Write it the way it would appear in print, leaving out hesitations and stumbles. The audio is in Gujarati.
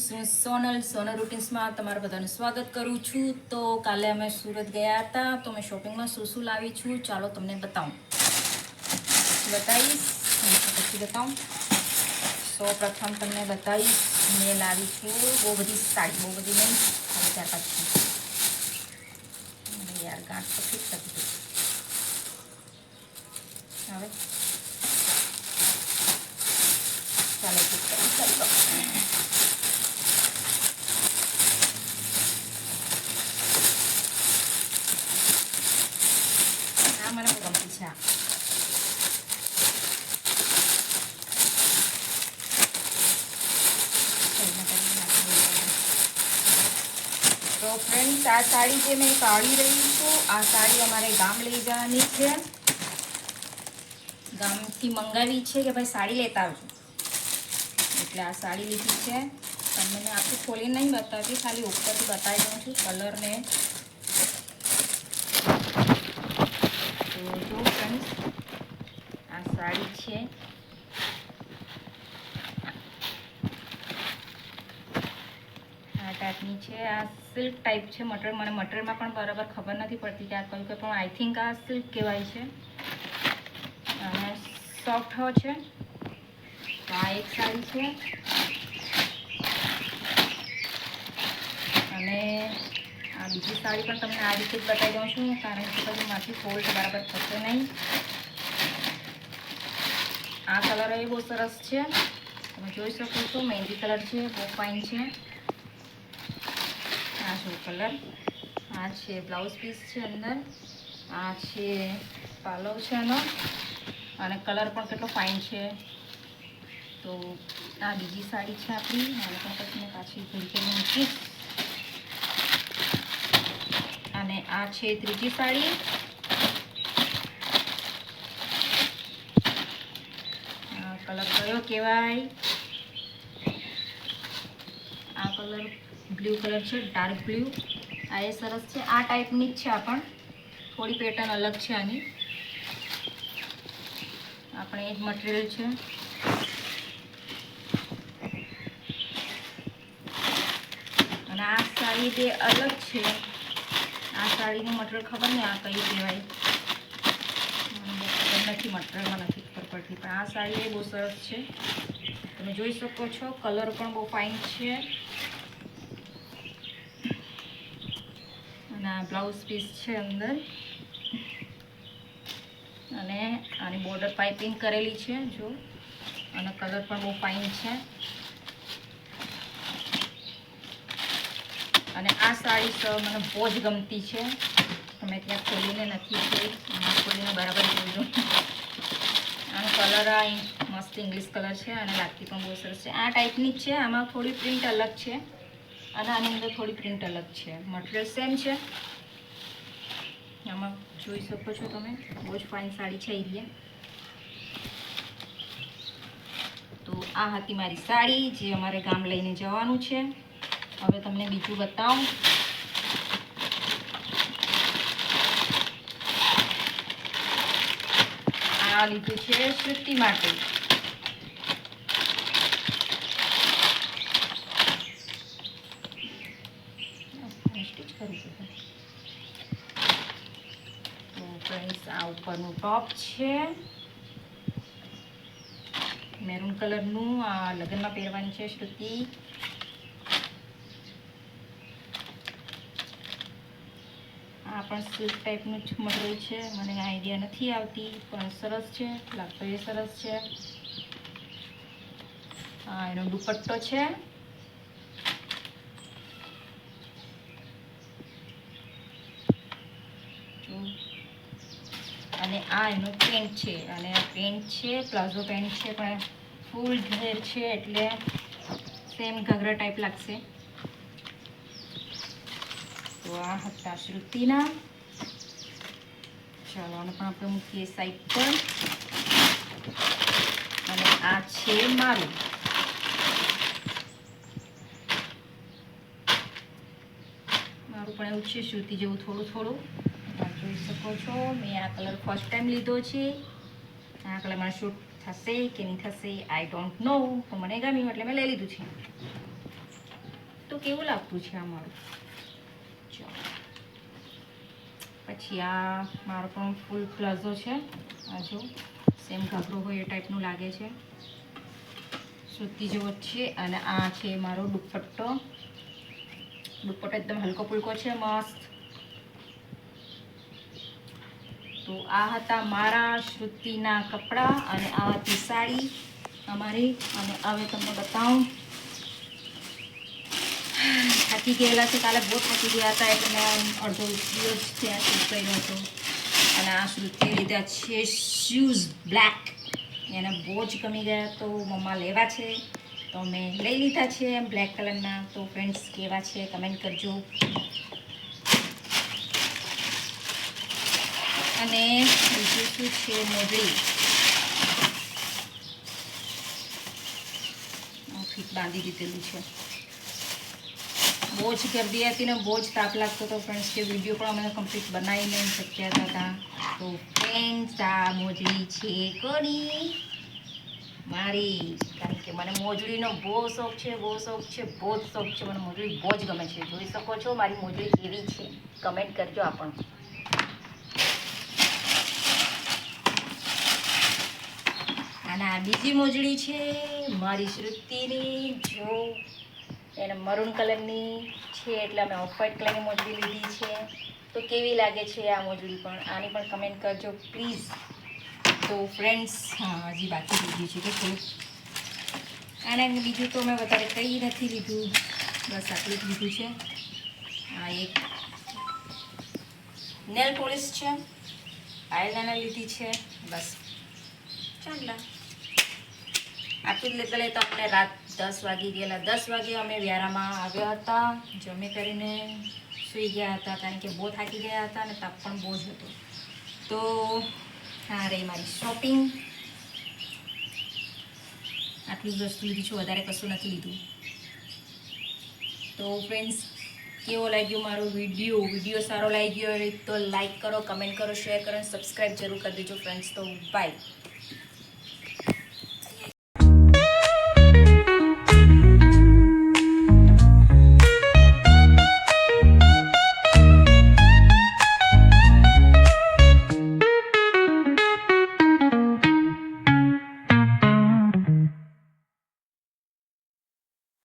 સોનલ રૂટીન્સમાં તમારું બધાનું સ્વાગત કરું છું. તો કાલે અમે સુરત ગયા હતા, તો મેં શોપિંગમાં શું લાવી છું ચાલો તમને બતાવું. પછી બતાવું. પ્રથમ તમને બતાવીશ મેં લાવી છું બહુ બધી સાડી, બહુ બધી નહીં, ખાલી 4-5 છે. યાર ગાંઠ તો ફિટ થતી હવે ચાલો મને બહુ ગમતી છે. તો ફ્રેન્ડ્સ, આ સાડી જે મેં કાઢી રહી છું, આ સાડી અમારે ગામ લઈ જવાની છે. ગામથી મંગાવી છે કે ભાઈ સાડી લેતા આવજો, એટલે આ સાડી લીધી છે. તમને મેં આખું ખોલી નહીં બતાવતી, ખાલી ઉપરથી બતાવી દઉં છું કલરને. તો જો ફ્રેન્ડ્સ, આ સાડી છે. આ ટાઈપની છે. આ સિલ્ક ટાઈપ છે. મને મટીરિયલમાં પણ બરાબર ખબર નથી પડતી કે આ કયું કે, પણ આઈ થિંક આ સિલ્ક કહેવાય છે અને સોફ્ટ હો છે. તો આ એક સાડી છે. અને આ બીજી સાડી પણ તમને આ રીતે જ બતાવી દઉં છું, કારણ કે પછી માથી ફોલ્ડ બરાબર થશે નહીં. આ કલર એ બહુ સરસ છે, તમે જોઈ શકો છો. મહેંદી કલર છે, બહુ ફાઇન છે. આ શું કલર, આ છે બ્લાઉઝ પીસ છે અંદર, આ છે પાલવ છે એનો, અને કલર પણ કેટલો ફાઇન છે. તો આ બીજી સાડી છે આપણી, અને પણ પછી મેં પાછી ભૂલકે મૂકીશ. અને આ છે ત્રીજી સાડી. આ કલર કયો કહેવાય, આ કલર બ્લુ કલર છે, ડાર્ક બ્લુ. આ એ સરસ છે. આ ટાઈપની જ છે, આ પણ થોડી પેટર્ન અલગ છે આની. આપણે એ જ મટીરિયલ છે. અને આ સાડી બે અલગ છે. આ સાડીનું મટીરિયલ ખબર નહીં આ કઈ કહેવાય, નથી મટીરિયલમાં નથી ખબર પડતી. પણ આ સાડી એ બહુ સરસ છે, તમે જોઈ શકો છો. કલર પણ બહુ ફાઇન છે. અને આ બ્લાઉઝ પીસ છે અંદર, અને આની બોર્ડર પાઇપિંગ કરેલી છે જો, અને કલર પણ બહુ ફાઇન છે. અને આ સાડી તો મને બહુ જ ગમતી છે. તમે ત્યાં ખોલીને નથી જોઈ, ખોલીને બરાબર જોઈ. આનો કલર આ મસ્ત ઇંગ્લિશ કલર છે, અને લાગતી પણ બહુ સરસ છે. આ ટાઈપની જ છે. આમાં થોડી પ્રિન્ટ અલગ છે, અને આની અંદર થોડી પ્રિન્ટ અલગ છે. મટીરિયલ સેમ છે. આમાં જોઈ શકો છો તમે, બહુ જ ફાઇન સાડી છે એરિયા. તો આ હતી મારી સાડી જે અમારે ગામ લઈને જવાનું છે. હવે તમને બીજું બતાવું. આ લીધું છે શ્રુતિ માટે. સ્ટીચ કરી છે. તો ફ્રેન્ડ્સ, આ ઉપરનું ટોપ છે મેરૂન કલરનું. આ લગ્નમાં પહેરવાની છે શ્રુતિ. આ પણ સિલ્ક ટાઈપનું જ મટીરિયલ છે, મને આઈડિયા નથી આવતી, પણ સરસ છે. લાગતો એ સરસ છે. આ એનો દુપટ્ટો છે. અને આ એનો પેન્ટ છે. અને પેન્ટ છે પ્લાઝો પેન્ટ છે, પણ ફૂલ ઘેર છે, એટલે સેમ ઘાઘરા ટાઈપ લાગશે. તો આ હતા શ્રુતિના. ચાલો આને પણ આપણે મૂકીએ સાઈડ પર. અને આ છે મારું. પણ એવું છે શ્રુતિ જેવું થોડું થોડું. જોઈ શકો છો. મેં આ કલર ફર્સ્ટ ટાઈમ લીધો છે. આ કલર મને શૂટ થશે કે નહીં થશે આઈ ડોન્ટ નો, તો મને ગમ્યું એટલે મેં લઈ લીધું છે. તો કેવું લાગતું છે આ મારું. ચાલો પછી આ મારો પણ ફૂલ પ્લાઝો છે. આ જો સેમ ઘાઘરો હોય એ ટાઈપનું લાગે છે, સુતી જેવો છે. અને આ છે મારો દુપટ્ટો. દુપટ્ટો એકદમ હલકો ફુલકો છે, મસ્ત. તો આ હતા મારા શ્રુતિના કપડાં અને આ હતી સાડી અમારી. અને હવે તમને બતાવું, થાકી ગયેલા છે, કાલે બહુ થાકી ગયા હતા એટલે મેં અડધો દિવસ ત્યાં શૂટ કર્યો હતો. અને આ શ્રુતિએ લીધા છે શૂઝ બ્લેક, એને બહુ જ ગમી ગયા તો મમ્મા લેવા છે તો મેં લઈ લીધા છે બ્લેક કલરના. તો ફ્રેન્ડ્સ કેવા છે કમેન્ટ કરજો. અને બીજું શું છે, મોજડી ફીટ બાંધી દીધેલું છે. બહુ જ ગરદી હતી ને બહુ જ તાપ લાગતો હતો ફ્રેન્ડ્સ કે વિડીયો પણ અમે કમ્પ્લીટ બનાવી નહીં શક્યા હતા. તો ફ્રેન્ડ્સ આ મોજડી છે કોની? મારી. કારણ કે મને મોજડીનો બહુ શોખ છે, બહુ જ શોખ છે. મને મોજડી બહુ જ ગમે છે. જોઈ શકો છો મારી મોજડી કેવી છે, કમેન્ટ કરજો આપણ. અને આ બીજી મોજડી છે મારી શ્રુતિની. જો એને મરૂન કલરની છે એટલે અમે ઓફ વ્હાઈટ કલરની મોજડી લીધી છે. તો કેવી લાગે છે આ મોજડી પણ, આની પણ કમેન્ટ કરજો પ્લીઝ. તો ફ્રેન્ડ્સ હા હજી બાકી લીધી છે કે થોડુંક. અને બીજું તો મેં વધારે કંઈ નથી લીધું, બસ આટલું જ લીધું છે. આ એક નેલ પોલિશ છે, આઈલાઇનર લીધી છે, બસ. ચાલો આટલું જ લેતા લેતા અમને રાત 10 વાગી ગયેલા. 10 વાગે અમે વ્યારામાં આવ્યા હતા, જમી કરીને સૂઈ ગયા હતા કારણ કે બહુ થાકી ગયા હતા અને તાપ પણ બહુ જ હતો. તો હા રહી મારી શોપિંગ. આટલું જ વસ્તુ લીધી છું, વધારે કશું નથી લીધું. તો ફ્રેન્ડ્સ કેવો લાગ્યો મારો વિડીયો સારો લાગ્યો હોય તો લાઈક કરો, કમેન્ટ કરો, શેર કરો અને સબસ્ક્રાઈબ જરૂર કરી દેજો ફ્રેન્ડ્સ. તો બાય.